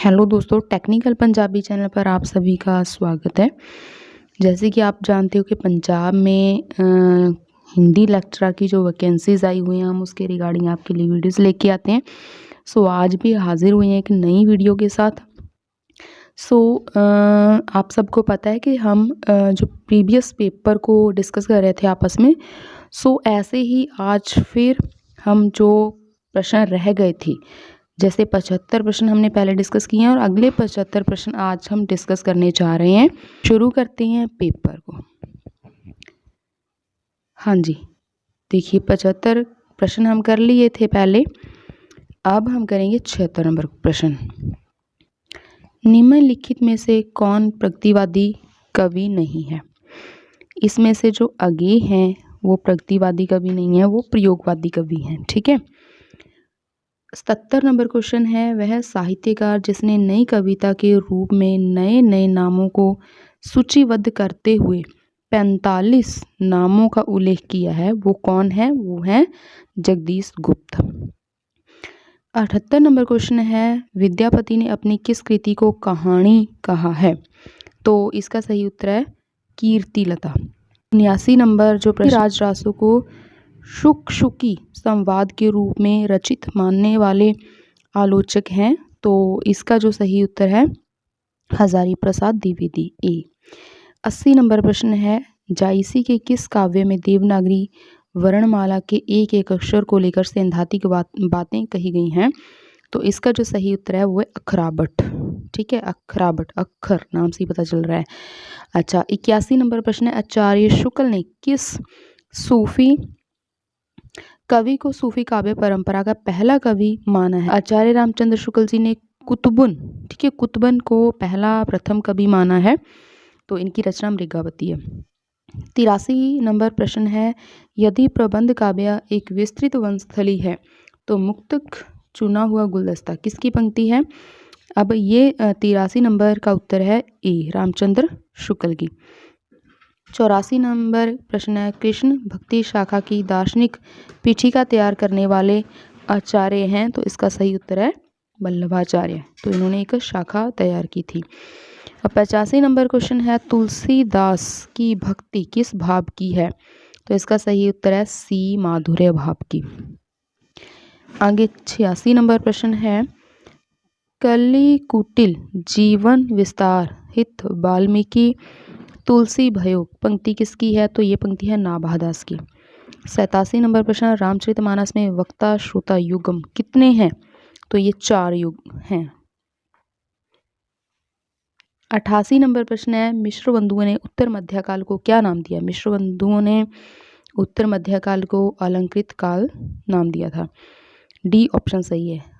Hello दोस्तों, technical Punjabi channel पर आप सभी का स्वागत है। जैसे कि आप जानते हो कि पंजाब में हिंदी लेक्चरर की जो वैकेंसीज़ आई हुई हैं, हम उसके रिगार्डिंग आपके लिए वीडियोस लेके आते हैं। सो आज भी हाजिर हुए हैं एक नई वीडियो के साथ। आप सबको पता है कि हम जो प्रीवियस पेपर को डिस्कस कर रहे थे आपस में, ऐसे ही आज फिर हम जो प्रश्न रह गए थे, जैसे 75 प्रश्न हमने पहले डिस्कस किए हैं और अगले 75 प्रश्न आज हम डिस्कस करने जा रहे हैं। शुरू करते हैं पेपर को। हाँ जी, देखिए 75 प्रश्न हम कर लिए थे पहले। अब हम करेंगे 76 नंबर प्रश्न। निम्नलिखित में से कौन प्रगतिवादी कवि नहीं है? इसमें से जो आगे हैं वो प्रगतिवादी कवि नहीं है, वो प्रयोगवादी कवि हैं। ठीक है। 77 नंबर क्वेश्चन है, वह साहित्यकार जिसने नई कविता के रूप में नए नए नामों को सूचीबद्ध करते हुए 45 नामों का उल्लेख किया है, वो कौन है? वो है जगदीश गुप्त। 78 नंबर क्वेश्चन है, विद्यापति ने अपनी किस कृति को कहानी कहा है? तो इसका सही उत्तर है कीर्तिलता। 79 नंबर जो प्रश्न, राजरासों को शुक-शुकी संवाद के रूप में रचित मानने वाले आलोचक हैं? तो इसका जो सही उत्तर है हजारी प्रसाद द्विवेदी, ए। 80 नंबर प्रश्न है, जायसी के किस काव्य में देवनागरी वर्णमाला के एक एक अक्षर को लेकर सैद्धांतिक बातें कही गई हैं? तो इसका जो सही उत्तर है वो है अखराबट। ठीक है, अखराबट, अक्षर नाम से ही पता चल रहा है। अच्छा, 81 नंबर प्रश्न है, आचार्य शुक्ल ने किस सूफी कवि को सूफी काव्य परंपरा का पहला कवि माना है? आचार्य रामचंद्र शुक्ल जी ने कुतुबुन, ठीक है, कुतुबन को पहला प्रथम कवि माना है। तो इनकी रचना मृगावती है। 83 नंबर प्रश्न है, यदि प्रबंध काव्य एक विस्तृत वंशस्थली है तो मुक्तक चुना हुआ गुलदस्ता किसकी पंक्ति है? अब ये 83 नंबर का उत्तर है ए, रामचंद्र शुक्ल की। 84 नंबर प्रश्न है, कृष्ण भक्ति शाखा की दार्शनिक पीठिका तैयार करने वाले आचार्य हैं? तो इसका सही उत्तर है वल्लभाचार्य। तो इन्होंने एक शाखा तैयार की थी। अब 85 नंबर क्वेश्चन है, तुलसीदास की भक्ति किस भाव की है? तो इसका सही उत्तर है सी, माधुर्य भाव की। आगे 86 नंबर प्रश्न है, कली कुटिल जीवन विस्तार हित वाल्मीकि तुलसी भयो पंक्ति किसकी है? तो ये पंक्ति है नाभादास की। 87 नंबर प्रश्न, रामचरितमानस में वक्ता श्रोता युग्म कितने हैं? तो ये 4 युग हैं। 88 नंबर प्रश्न है, मिश्र बंधुओं ने उत्तर मध्यकाल को क्या नाम दिया? मिश्र बंधुओं ने उत्तर मध्यकाल को अलंकृत काल नाम दिया था। डी ऑप्शन सही है।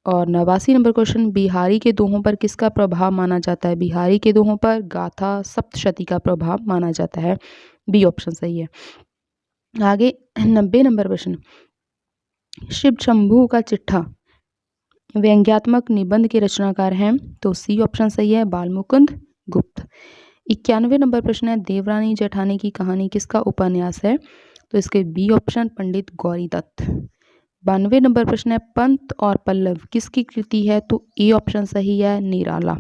और 89 नंबर क्वेश्चन, बिहारी के दोहों पर किसका प्रभाव माना जाता है? बिहारी के दोहों पर गाथा सप्तशती का प्रभाव माना जाता है। बी ऑप्शन सही है। आगे 90 नंबर प्रश्न, शिव शंभू का चिट्ठा व्यंग्यात्मक निबंध के रचनाकार हैं? तो सी ऑप्शन सही है, बालमुकुंद गुप्त। 91 नंबर प्रश्न है, देवरानी जेठानी की कहानी किसका उपन्यास है? तो इसके बी ऑप्शन पंडित गौरी दत्त। 92 नंबर प्रश्न है, पंत और पल्लव किसकी कृति है? तो ए ऑप्शन सही है, निराला।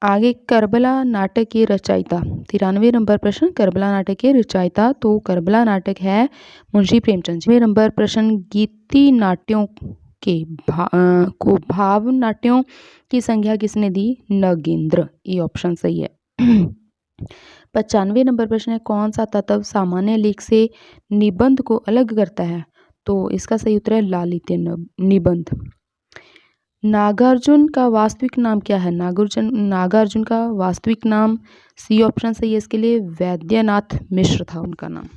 आगे करबला नाटक के रचयिता, 93 नंबर प्रश्न, करबला नाटक के रचयिता, तो करबला नाटक है मुंशी प्रेमचंद जी। नंबर प्रश्न, गीति नाट्यों के को भाव नाट्यों की संज्ञा किसने दी? नगेंद्र, ए ऑप्शन सही है। 95 नंबर प्रश्न है, कौन सा तत्व सामान्य लेख से निबंध को अलग करता है? तो इसका सही उत्तर है लालित्य निबंध। नागार्जुन का वास्तविक नाम क्या है? नागार्जुन का वास्तविक नाम सी ऑप्शन सही है इसके लिए, वैद्यनाथ मिश्र था उनका नाम।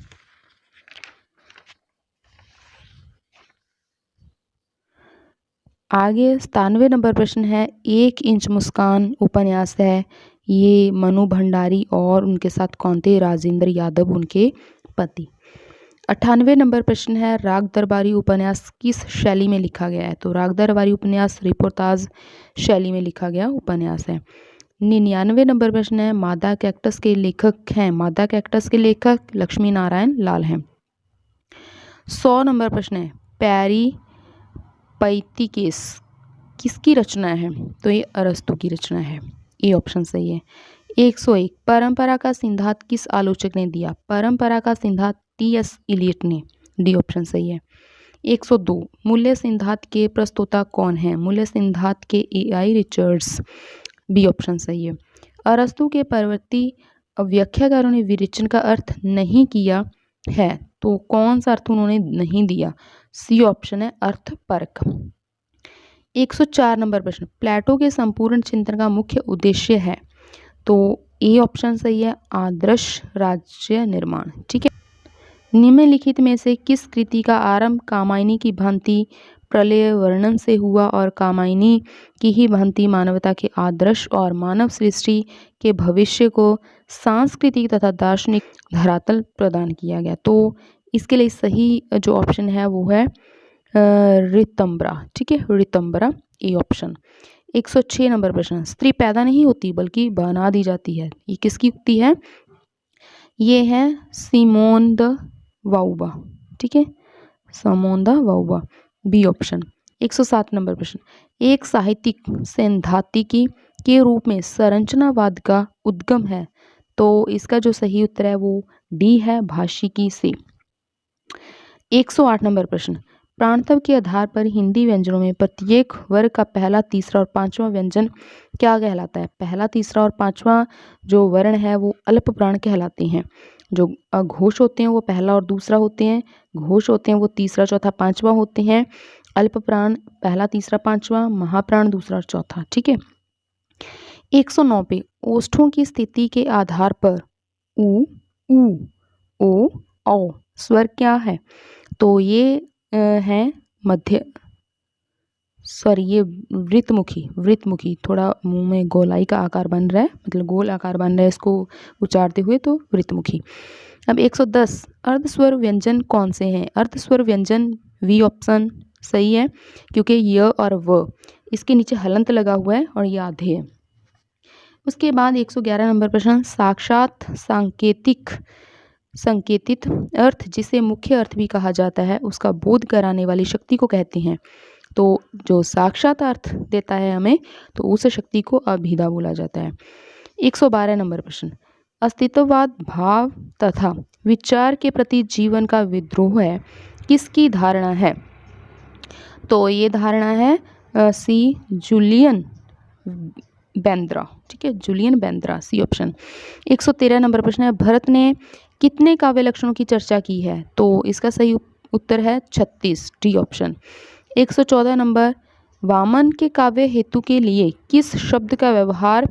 आगे 97 नंबर प्रश्न है, 1 इंच मुस्कान उपन्यास है, ये मनु भंडारी और उनके साथ कौन थे? राजेंद्र यादव उनके पति। 98 नंबर प्रश्न है, राग दरबारी उपन्यास किस शैली में लिखा गया है? तो राग दरबारी उपन्यास रिपोर्टाज शैली में लिखा गया उपन्यास है। 99 नंबर प्रश्न है, मादा कैक्टस के लेखक हैं? मादा कैक्टस के लेखक लक्ष्मी नारायण लाल हैं। 100 नंबर प्रश्न है, पैरी पैतिकेस किसकी रचना है? तो ये अरस्तु की रचना है। ए ऑप्शन सही है। 101 परंपरा का सिद्धांत किस आलोचक ने दिया? परंपरा का सिद्धांत टी.एस. इलियट ने। डी ऑप्शन सही है। 102 मूल्य सिद्धांत के प्रस्तोता कौन है? मूल्य सिद्धांत के ए.आई. रिचर्ड्स। बी ऑप्शन सही है। अरस्तु के परवर्ती व्याख्याकारों ने विरेचन का अर्थ नहीं किया है, तो कौन सा अर्थ उन्होंने नहीं दिया? सी ऑप्शन है अर्थपरक। 104 नंबर प्रश्न, प्लेटो के संपूर्ण चिंतन का मुख्य उद्देश्य है? तो ए ऑप्शन सही है, आदर्श राज्य निर्माण। ठीक है। निम्नलिखित में से किस कृति का आरंभ कामायनी की भांति प्रलय वर्णन से हुआ और कामायनी की ही भांति मानवता के आदर्श और मानव सृष्टि के भविष्य को सांस्कृतिक तथा दार्शनिक धरातल प्रदान किया गया? तो इसके लिए सही जो ऑप्शन है वो है ऋतंबरा। ठीक है, ऋतंबरा ए ऑप्शन। 106 नंबर प्रश्न, स्त्री पैदा नहीं होती बल्कि बना दी जाती है, ये किसकी उक्ति है? ये है सिमोन द वाउबा। ठीक है, Simone de Beauvoir, B option. 107 number प्रश्न, एक साहित्यिक सैद्धांतिकी के रूप में संरचनावाद का उद्गम है? तो इसका जो सही उत्तर है वो डी है, भाषिकी से। 108 नंबर प्रश्न, प्राणतत्व के आधार पर हिंदी व्यंजनों में प्रत्येक वर्ग का पहला, तीसरा और पांचवा व्यंजन क्या कहलाता है? पहला, तीसरा और पांचवा जो वर्ण है वो अल्प प्राण कहलाते हैं। जो घोष होते हैं वो पहला और दूसरा होते हैं, घोष होते हैं वो तीसरा, चौथा, पांचवा होते हैं, अल्प प्राण पहला, तीसरा, पांचवा, महाप्राण दूसरा और चौथा। ठीक है। 109 पे ओष्ठों की स्थिति के आधार पर उ, ओ, औ स्वर क्या है? तो ये है मध्य, सॉरी ये वृत्तमुखी, थोड़ा मुंह में गोलाई का आकार बन रहा है, मतलब गोल आकार बन रहा है इसको उच्चारते हुए, तो वृत्तमुखी। अब 110 अर्धस्वर व्यंजन कौन से हैं? अर्धस्वर व्यंजन वी ऑप्शन सही है, क्योंकि य और व इसके नीचे हलंत लगा हुआ है और ये आधे है। उसके बाद 111 नंबर प्रश्न, साक्षात संकेतित अर्थ जिसे मुख्य अर्थ भी कहा जाता है उसका बोध कराने वाली शक्ति को कहते हैं? तो जो साक्षात अर्थ देता है हमें, तो उस शक्ति को अभिधा बोला जाता है। 112 नंबर प्रश्न, अस्तित्ववाद भाव तथा विचार के प्रति जीवन का विद्रोह है किसकी धारणा है? तो ये धारणा है सी जूलियन बेंद्रा। ठीक है, जूलियन बेंद्रा, सी ऑप्शन। 113 नंबर प्रश्न है, भरत ने कितने काव्य लक्षणों की चर्चा की है? तो इसका सही उत्तर है 36, डी ऑप्शन। 114 नंबर, वामन के काव्य हेतु के लिए किस शब्द का व्यवहार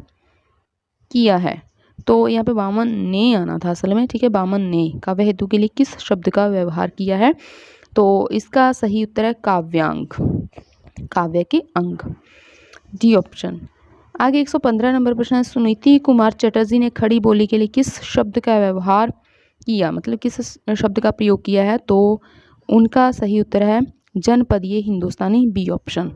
किया है? तो यहाँ पे वामन ने आना था असल में। ठीक है, वामन ने काव्य हेतु के लिए किस शब्द का व्यवहार किया है? तो इसका सही उत्तर है काव्यांग, काव्य के अंग, डी ऑप्शन। आगे 115 नंबर प्रश्न है, सुनीति कुमार चटर्जी ने खड़ी बोली के लिए किस शब्द का व्यवहार किया, मतलब किस शब्द का प्रयोग किया है? तो उनका सही उत्तर है जनपदीय हिंदुस्तानी, बी ऑप्शन।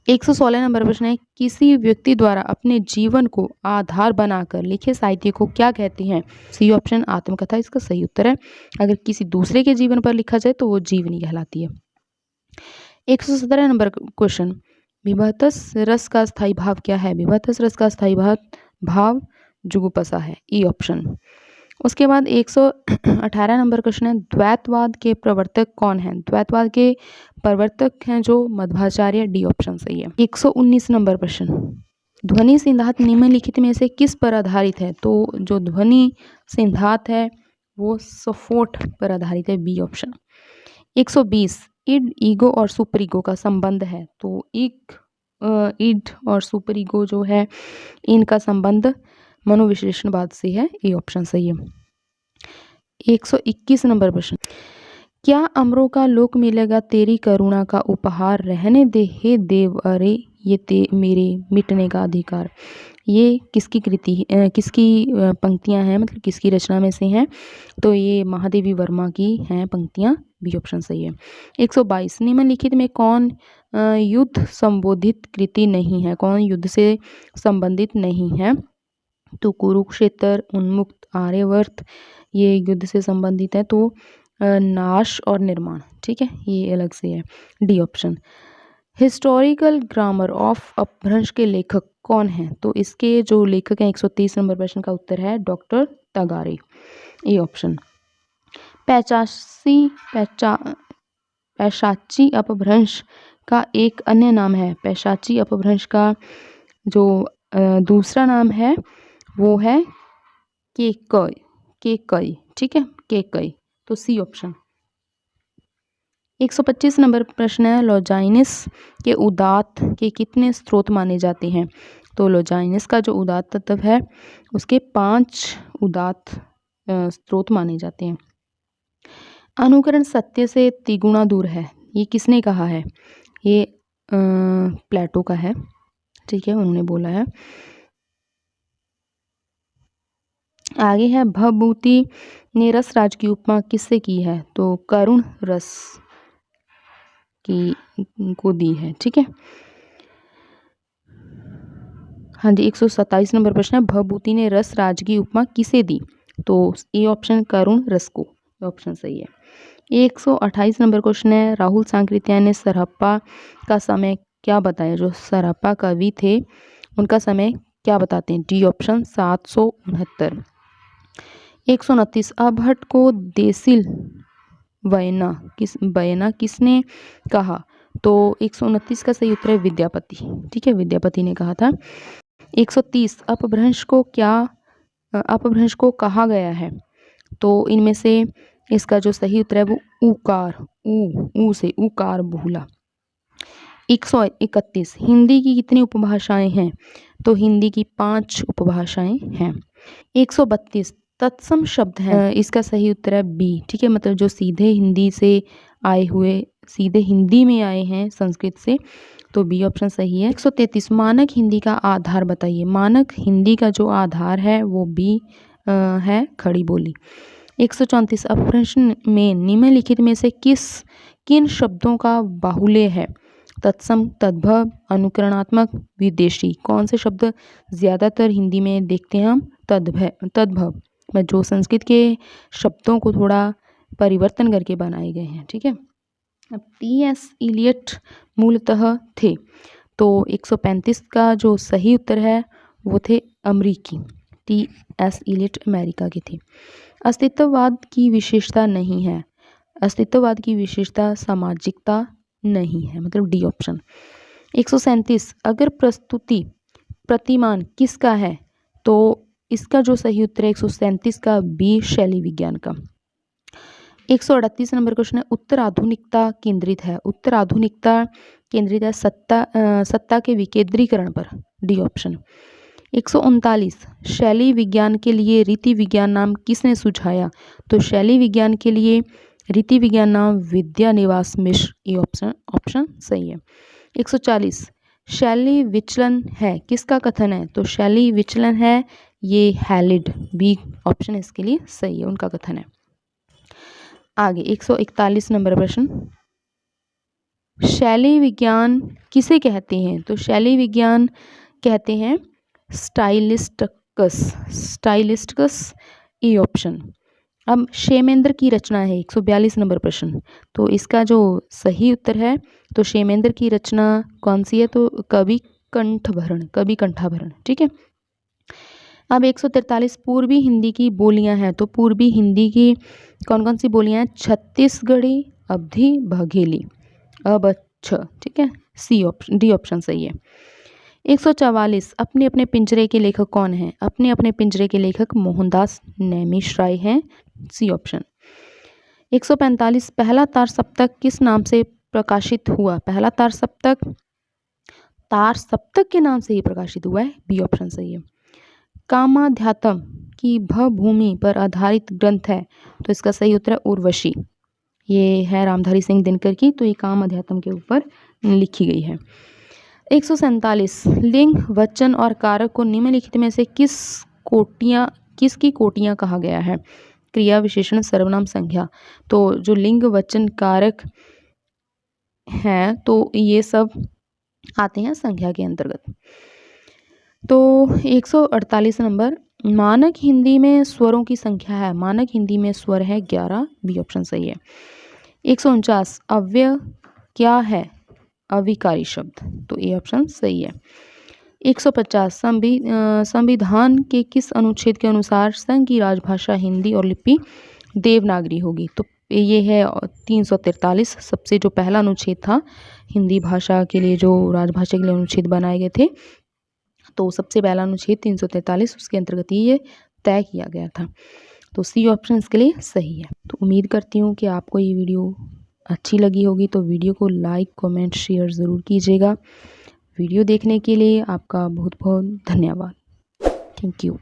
116 नंबर प्रश्न है, किसी व्यक्ति द्वारा अपने जीवन को आधार बनाकर लिखे साहित्य को क्या कहते हैं? सी ऑप्शन, आत्मकथा इसका सही उत्तर है। अगर किसी दूसरे के जीवन पर लिखा जाए तो वो जीवनी कहलाती है। 117 नंबर क्वेश्चन, विभत्स रस का स्थायी भाव क्या है? विभत्स रस का स्थायी भाव जुगुप्सा है, ई ऑप्शन। उसके बाद 118 नंबर क्वेश्चन है, द्वैतवाद के प्रवर्तक कौन है? द्वैतवाद के प्रवर्तक हैं जो मध्वाचार्य, डी ऑप्शन सही है। 119 नंबर प्रश्न, ध्वनि सिद्धांत निम्नलिखित में से किस पर आधारित है? तो जो ध्वनि सिद्धांत है वो सफोट पर आधारित है, बी ऑप्शन। 120 इड, ईगो और सुपर ईगो का संबंध है? तो इड और सुपर ईगो जो है इनका संबंध मनोविश्लेषणवाद से है, ए ऑप्शन सही है। 121 नंबर प्रश्न, क्या अमरों का लोक मिलेगा तेरी करुणा का उपहार, रहने दे हे देव अरे ये मेरे मिटने का अधिकार? ये किसकी कृति किसकी पंक्तियां हैं, मतलब किसकी रचना में से हैं? तो ये महादेवी वर्मा की हैं पंक्तियां, बी ऑप्शन सही है। 122 निम्नलिखित में कौन युद्ध संबोधित कृति नहीं है? कौन युद्ध से संबंधित नहीं है? तो कुरुक्षेत्र, उन्मुक्त, आर्यवर्त ये युद्ध से संबंधित है। तो नाश और निर्माण, ठीक है, ये अलग से है, D option. Historical grammar of अपभ्रंश के लेखक कौन हैं? तो इसके जो लेखक हैं 130 नंबर प्रश्न का उत्तर है डॉक्टर तगारे, ए ऑप्शन। पैशाची अपभ्रंश का एक अन्य नाम है। पैशाची अपभ्रंश का जो दूसरा नाम है वो है केकई, ठीक है, केकई, तो सी ऑप्शन। 125 नंबर प्रश्न है लॉजाइनस के उदात्त के कितने स्रोत माने जाते हैं? तो लॉजाइनस का जो उदात्त तत्व है उसके 5 उदात्त स्रोत माने जाते हैं। अनुकरण सत्य से तिगुना दूर है, ये किसने कहा है? ये प्लेटो का है, ठीक है, उन्होंने बोला है। आगे है भभूति ने रस राज की उपमा किससे की है? तो करुण रस की को दी है, ठीक है। हाँ जी, 127 नंबर प्रश्न है भभूति ने रस राज की उपमा किसे दी? तो ए ऑप्शन करुण रस को, ऑप्शन सही है। 128 नंबर क्वेश्चन है राहुल सांकृत्यायन ने सरहप्पा का समय क्या बताया? जो सरहप्पा कवि थे उनका समय क्या बताते हैं? D option 769। 129 अभट्ट को देसिल बयना किसने कहा? तो 129 का सही उत्तर है विद्यापति, ठीक है, विद्यापति ने कहा था। 130 अपभ्रंश को कहा गया है? तो इनमें से इसका जो सही उत्तर है वो उकार, ऊ से उकार बोला। 131 हिंदी की कितनी उपभाषाएं हैं? तो हिंदी की 5 उपभाषाएं हैं। 132 तत्सम शब्द है, इसका सही उत्तर है बी, ठीक है, मतलब जो सीधे हिंदी से आए हुए, सीधे हिंदी में आए हैं संस्कृत से, तो बी ऑप्शन सही है। 133 मानक हिंदी का आधार बताइए। मानक हिंदी का जो आधार है वो बी है, खड़ी बोली। 134 अपभ्रंश में निम्नलिखित में से किन शब्दों का बाहुल्य है? तत्सम, तद्भव, अनुकरणात्मक, विदेशी। कौन से शब्द ज़्यादातर हिंदी में देखते हैं हम? तद्भव, जो संस्कृत के शब्दों को थोड़ा परिवर्तन करके बनाए गए हैं, ठीक है। अब टी.एस. इलियट मूलतः थे, तो 135 का जो सही उत्तर है वो थे अमरीकी। टी.एस. इलियट अमेरिका के थे। अस्तित्ववाद की विशेषता नहीं है। अस्तित्ववाद की विशेषता सामाजिकता नहीं है, मतलब डी ऑप्शन। 137 अगर प्रस्तुति प्रतिमान किसका है? तो इसका जो सही उत्तर है 137 का बी शैली विज्ञान का। 138 नंबर क्वेश्चन है उत्तराधुनिकता केंद्रित है। उत्तराधुनिकता केंद्रित है सत्ता के विकेंद्रीकरण पर, डी ऑप्शन। 139 शैली विज्ञान के लिए रीति विज्ञान नाम किसने सुझाया? तो शैली विज्ञान के लिए रीति विज्ञान नाम विद्यानिवास मिश्र, ये ऑप्शन सही है। 140 शैली विचलन है, किसका कथन है? तो शैली विचलन है ये हैलिड, बी ऑप्शन इसके लिए सही है, उनका कथन है। आगे 141 नंबर प्रश्न शैली विज्ञान किसे कहते हैं? तो शैली विज्ञान कहते हैं स्टाइलिस्टिकस, ए ऑप्शन। अब क्षेमेंद्र की रचना है 142 नंबर प्रश्न, तो इसका जो सही उत्तर है तो क्षेमेंद्र की रचना कौन सी है? तो कवि कंठाभरण, ठीक है। अब 143 पूर्वी हिंदी की बोलियां हैं, तो पूर्वी हिंदी की कौन कौन सी बोलियां हैं? छत्तीसगढ़ी, अवधी, बघेली, अबच्छ, ठीक है, सी ऑप्शन, डी ऑप्शन सही है। 144 अपने अपने पिंजरे के लेखक कौन हैं? अपने अपने पिंजरे के लेखक मोहनदास नैमिषराय हैं, सी ऑप्शन। 145 पहला तार सप्तक किस नाम से प्रकाशित हुआ? पहला तार सप्तक के नाम से ही प्रकाशित हुआ है, बी ऑप्शन सही है। कामाध्यात्म की भूमि पर आधारित ग्रंथ है, तो इसका सही उत्तर है उर्वशी, ये है रामधारी सिंह दिनकर की, तो ये कामाध्यात्म के ऊपर लिखी गई है। 147 लिंग, वचन और कारक को निम्नलिखित में से किसकी कोटियां कहा गया है? क्रिया, विशेषण, सर्वनाम, संज्ञा। तो जो लिंग, वचन, कारक हैं तो ये सब आते हैं संज्ञा के अंतर्गत। तो 148 नंबर मानक हिंदी में स्वरों की संख्या है। मानक हिंदी में स्वर है 11, बी ऑप्शन सही है। 149 अव्यय क्या है? अविकारी शब्द, तो ए ऑप्शन सही है। 150 संविधान के किस अनुच्छेद के अनुसार संघ की राजभाषा हिंदी और लिपि देवनागरी होगी? तो ये है 343, सबसे जो पहला अनुच्छेद था हिंदी भाषा के लिए, जो राजभाषा के लिए अनुच्छेद बनाए गए थे, तो सबसे पहला अनुच्छेद 343 उसके अंतर्गत ये तय किया गया था। तो सी ऑप्शन इसके लिए सही है। तो उम्मीद करती हूँ कि आपको ये वीडियो अच्छी लगी होगी, तो वीडियो को लाइक कमेंट शेयर ज़रूर कीजिएगा। वीडियो देखने के लिए आपका बहुत बहुत धन्यवाद। Thank you.